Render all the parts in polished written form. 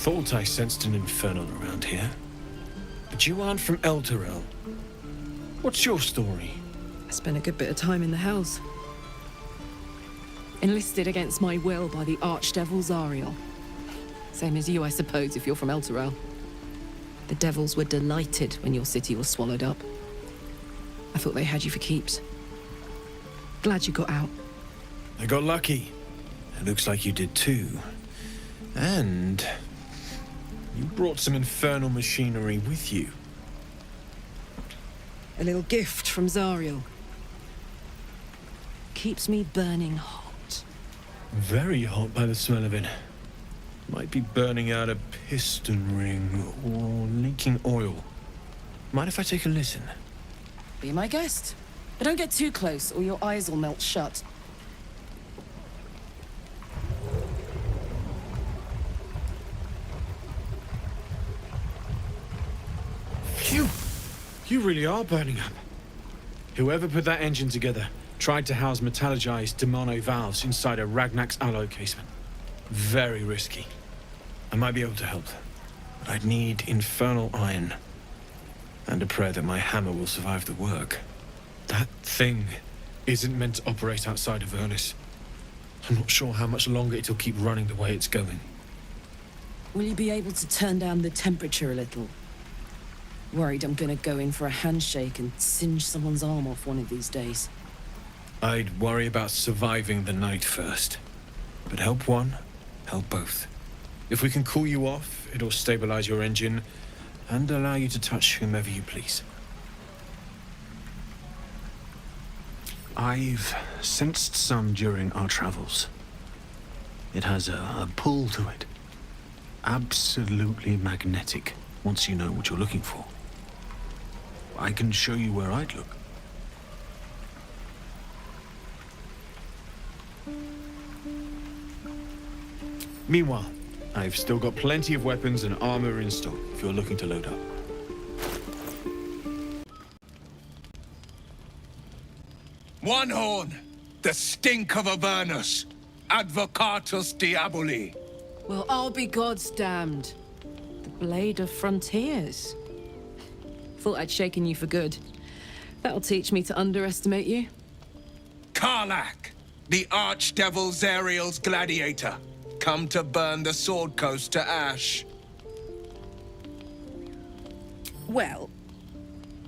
Thought I sensed an infernal around here. But you aren't from Elturel. What's your story? I spent a good bit of time in the Hells. Enlisted against my will by the Archdevil Zariel. Same as you, I suppose, if you're from Elturel. The devils were delighted when your city was swallowed up. I thought they had you for keeps. Glad you got out. I got lucky. It looks like you did too. And you brought some infernal machinery with you. A little gift from Zariel. Keeps me burning hot. Very hot by the smell of it. Might be burning out a piston ring or leaking oil. Mind if I take a listen? Be my guest. But don't get too close or your eyes will melt shut. Phew! You really are burning up. Whoever put that engine together tried to house metallogized Demono valves inside a Ragnak's alloy casement. Very risky. I might be able to help, but I'd need infernal iron. And a prayer that my hammer will survive the work. That thing isn't meant to operate outside of Vernus. I'm not sure how much longer it'll keep running the way it's going. Will you be able to turn down the temperature a little? Worried I'm gonna go in for a handshake and singe someone's arm off one of these days. I'd worry about surviving the night first. But help one, help both. If we can cool you off, it'll stabilize your engine and allow you to touch whomever you please. I've sensed some during our travels. It has a pull to it. Absolutely magnetic, once you know what you're looking for. I can show you where I'd look. Meanwhile, I've still got plenty of weapons and armor in stock if you're looking to load up. One horn, the stink of Avernus, Advocatus Diaboli. Well, I'll be God's damned. The Blade of Frontiers. Thought I'd shaken you for good. That'll teach me to underestimate you. Karlach, the Archdevil Zariel's gladiator, come to burn the Sword Coast to ash. Well,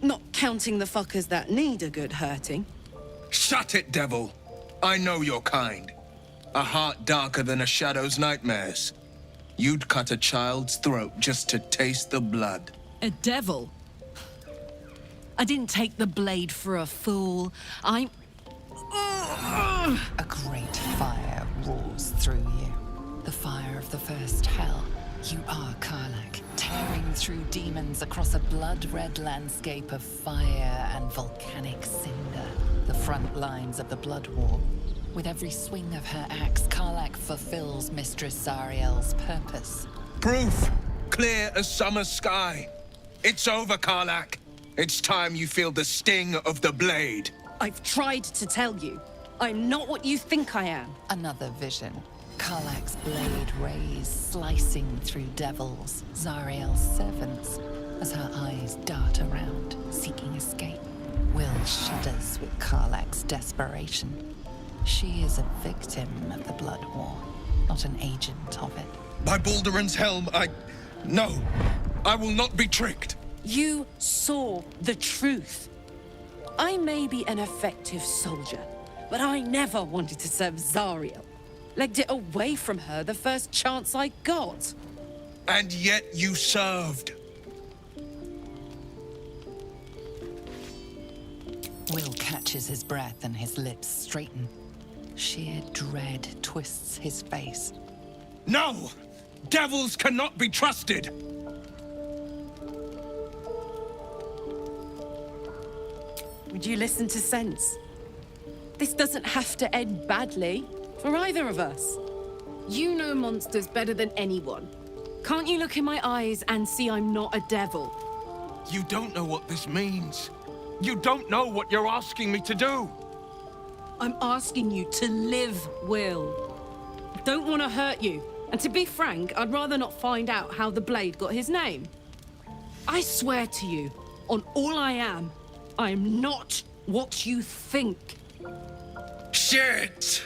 not counting the fuckers that need a good hurting. Shut it, devil. I know your kind. A heart darker than a shadow's nightmares. You'd cut a child's throat just to taste the blood. A devil? I didn't take the blade for a fool. I'm... A great fire roars through you. The fire of the first hell. You are Karlach, tearing through demons across a blood-red landscape of fire and volcanic cinder. The front lines of the Blood War. With every swing of her axe, Karlach fulfills Mistress Zariel's purpose. Proof! Clear as summer sky. It's over, Karlach. It's time you feel the sting of the blade. I've tried to tell you. I'm not what you think I am. Another vision. Karlach's blade rays slicing through devils, Zariel's servants, as her eyes dart around, seeking escape. Will shudders with Karlach's desperation. She is a victim of the Blood War, not an agent of it. By Balduran's helm, No, I will not be tricked. You saw the truth. I may be an effective soldier, but I never wanted to serve Zariel. Legged it away from her the first chance I got. And yet you served. Will catches his breath and his lips straighten. Sheer dread twists his face. No! Devils cannot be trusted! Would you listen to sense? This doesn't have to end badly for either of us. You know monsters better than anyone. Can't you look in my eyes and see I'm not a devil? You don't know what this means. You don't know what you're asking me to do. I'm asking you to live, Will. I don't want to hurt you, And to be frank, I'd rather not find out how the blade got his name. I swear to you, on all I am not what you think. Shit!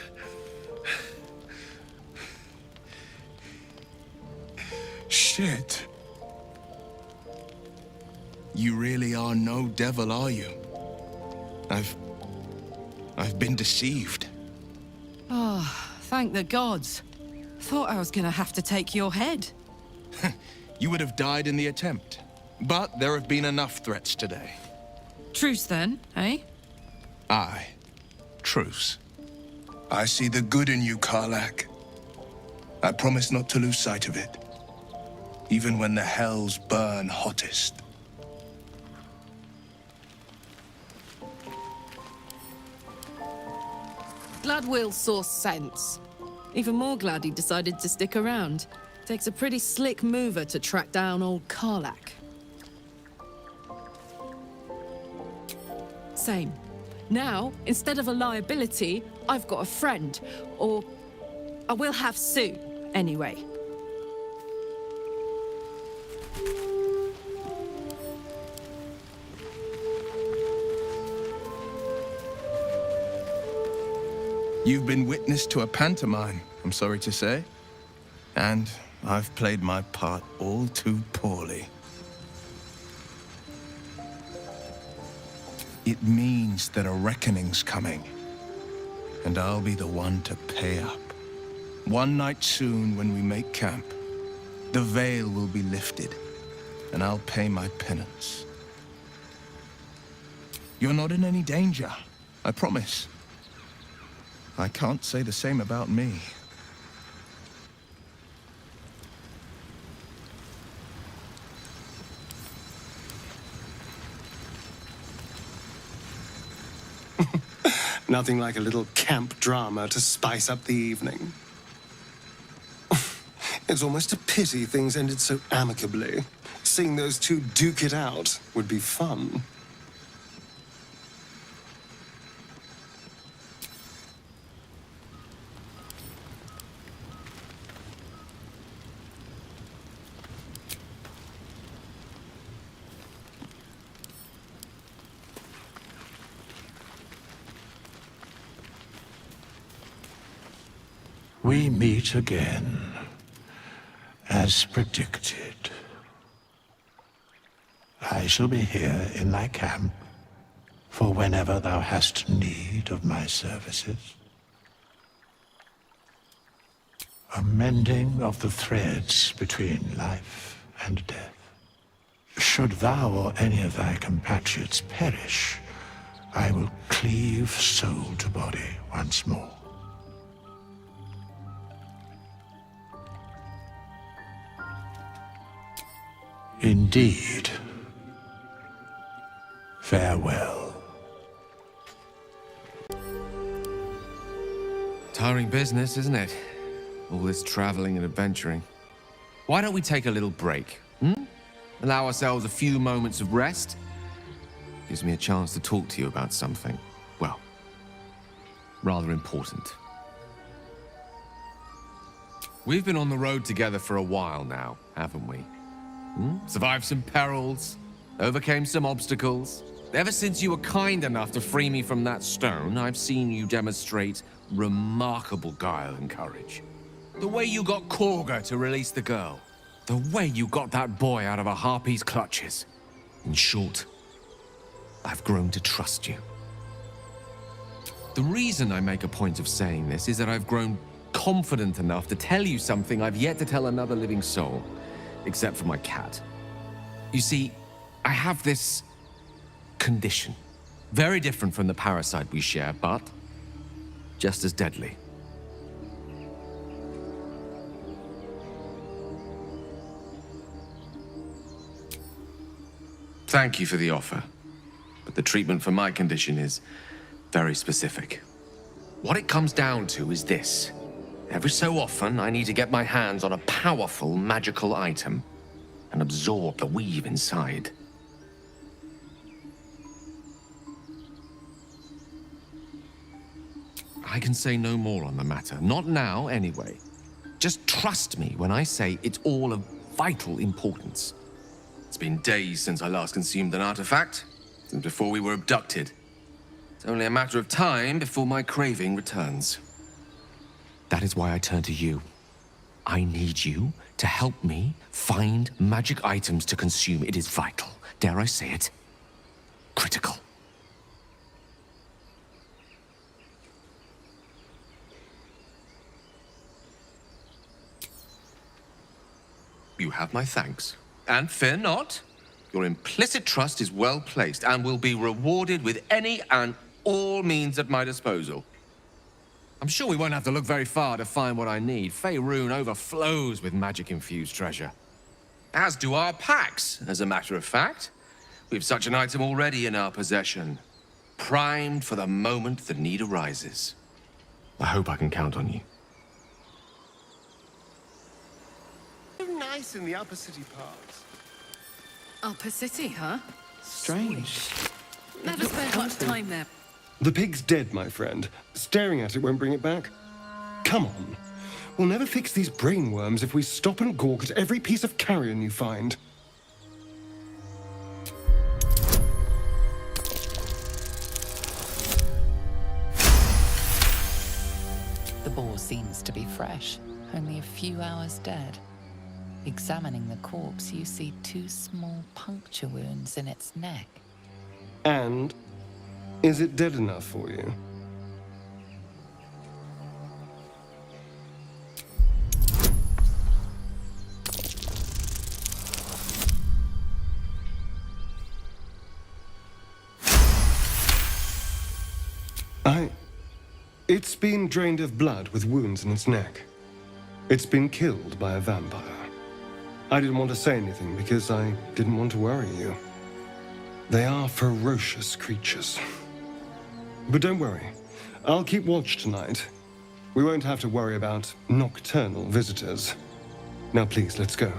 Shit. You really are no devil, are you? I've been deceived. Oh, thank the gods. Thought I was gonna have to take your head. You would have died in the attempt. But there have been enough threats today. Truce then, eh? Aye. Truce. I see the good in you, Karlach. I promise not to lose sight of it. Even when the hells burn hottest. Glad Will saw sense. Even more glad he decided to stick around. Takes a pretty slick mover to track down old Karlach. Same. Now, instead of a liability, I've got a friend. Or I will have soon, anyway. You've been witness to a pantomime, I'm sorry to say. And I've played my part all too poorly. It means that a reckoning's coming. And I'll be the one to pay up. One night soon, when we make camp, the veil will be lifted, and I'll pay my penance. You're not in any danger, I promise. I can't say the same about me. Nothing like a little camp drama to spice up the evening. It's almost a pity things ended so amicably. Seeing those two duke it out would be fun. We meet again, as predicted. I shall be here in thy camp, for whenever thou hast need of my services. A mending of the threads between life and death. Should thou or any of thy compatriots perish, I will cleave soul to body once more. Indeed. Farewell. Tiring business, isn't it? All this traveling and adventuring. Why don't we take a little break, Allow ourselves a few moments of rest? Gives me a chance to talk to you about something, well, rather important. We've been on the road together for a while now, haven't we? Survived some perils, overcame some obstacles. Ever since you were kind enough to free me from that stone, I've seen you demonstrate remarkable guile and courage. The way you got Korga to release the girl. The way you got that boy out of a harpy's clutches. In short, I've grown to trust you. The reason I make a point of saying this is that I've grown confident enough to tell you something I've yet to tell another living soul. Except for my cat. You see, I have this condition. Very different from the parasite we share, but just as deadly. Thank you for the offer, but the treatment for my condition is very specific. What it comes down to is this. Every so often, I need to get my hands on a powerful magical item and absorb the weave inside. I can say no more on the matter. Not now, anyway. Just trust me when I say it's all of vital importance. It's been days since I last consumed an artifact, since before we were abducted. It's only a matter of time before my craving returns. That is why I turn to you. I need you to help me find magic items to consume. It is vital. Dare I say it? Critical. You have my thanks. And fear not. Your implicit trust is well placed and will be rewarded with any and all means at my disposal. I'm sure we won't have to look very far to find what I need. Faerun overflows with magic-infused treasure. As do our packs, as a matter of fact. We've such an item already in our possession. Primed for the moment the need arises. I hope I can count on you. So nice in the upper city parts. Upper City, huh? Strange. Never spent much time there. The pig's dead, my friend. Staring at it won't bring it back. Come on. We'll never fix these brainworms if we stop and gawk at every piece of carrion you find. The boar seems to be fresh, only a few hours dead. Examining the corpse, you see 2 small puncture wounds in its neck. And is it dead enough for you? It's been drained of blood with wounds in its neck. It's been killed by a vampire. I didn't want to say anything because I didn't want to worry you. They are ferocious creatures. But don't worry. I'll keep watch tonight. We won't have to worry about nocturnal visitors. Now please, let's go.